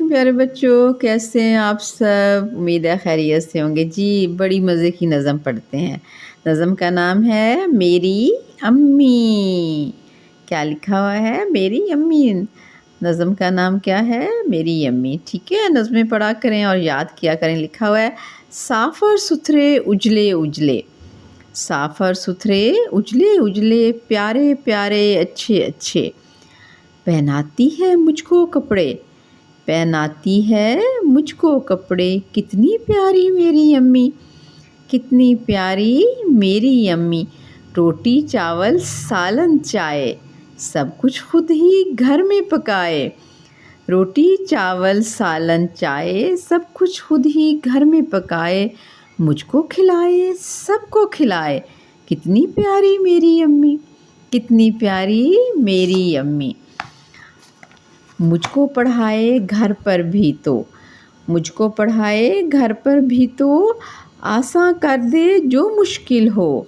پیارے بچوں، کیسے ہیں آپ سب؟ امید ہے خیریت سے ہوں گے جی۔ بڑی مزے کی نظم پڑھتے ہیں۔ نظم کا نام ہے میری امی۔ کیا لکھا ہوا ہے؟ میری امی۔ نظم کا نام کیا ہے؟ میری امی۔ ٹھیک ہے، نظمیں پڑھا کریں اور یاد کیا کریں۔ لکھا ہوا ہے صاف اور ستھرے اجلے اجلے، صاف اور ستھرے اجلے اجلے، پیارے پیارے اچھے اچھے، پہناتی ہے مجھ کو کپڑے، پہناتی ہے مجھ کو کپڑے، کتنی پیاری میری امی، کتنی پیاری میری امی، روٹی چاول سالن چائے، سب کچھ خود ہی گھر میں پکائے، روٹی چاول سالن چائے، سب کچھ خود ہی گھر میں پکائے، مجھ کو کھلائے سب کو کھلائے، کتنی پیاری میری امی، کتنی پیاری میری امی، مجھ کو پڑھائے گھر پر بھی تو، مجھ کو پڑھائے گھر پر بھی تو، آساں کر دے جو مشکل ہو،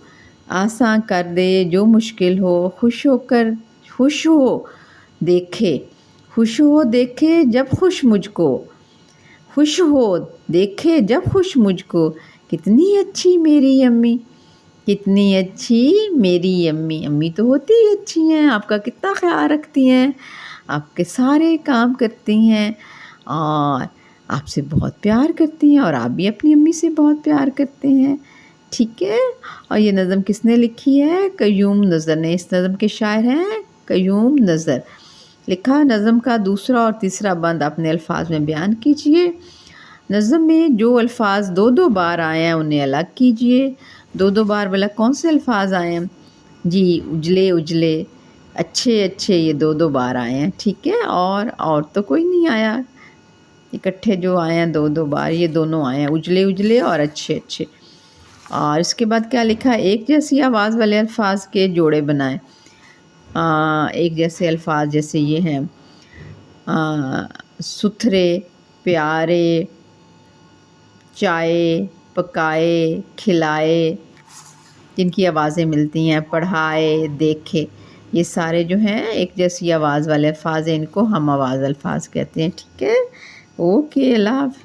آساں کر دے جو مشکل ہو، خوش ہو دیکھے، خوش ہو دیکھے جب خوش مجھ کو، خوش ہو دیکھے جب خوش مجھ کو، کتنی اچھی میری امی، کتنی اچھی میری امی۔ امی تو ہوتی ہی اچھی ہیں، آپ کا کتنا خیال رکھتی ہیں، آپ کے سارے کام کرتی ہیں اور آپ سے بہت پیار کرتی ہیں، اور آپ بھی اپنی امی سے بہت پیار کرتے ہیں۔ ٹھیک ہے، اور یہ نظم کس نے لکھی ہے؟ قیوم نظر نے۔ اس نظم کے شاعر ہیں قیوم نظر۔ لکھا نظم کا دوسرا اور تیسرا بند اپنے الفاظ میں بیان کیجئے۔ نظم میں جو الفاظ دو دو بار آئے ہیں انہیں الگ کیجئے۔ دو دو بار بلا کون سے الفاظ آئے ہیں؟ جی، اجلے اجلے، اچھے اچھے، یہ دو دو بار آئے ہیں۔ ٹھیک ہے، اور تو کوئی نہیں آیا، اکٹھے جو آئے ہیں دو دو بار یہ دونوں آئے ہیں، اجلے اجلے اور اچھے اچھے۔ اور اس کے بعد کیا لکھا؟ ایک جیسی آواز والے الفاظ کے جوڑے بنائیں۔ ایک جیسے الفاظ جیسے یہ ہیں ستھرے، پیارے، چائے، پکائے، کھلائے، جن کی آوازیں ملتی ہیں، پڑھائے، دیکھے، یہ سارے جو ہیں ایک جیسی آواز والے الفاظ ہیں، ان کو ہم آواز الفاظ کہتے ہیں۔ ٹھیک ہے، اوکے، اللہ حافظ۔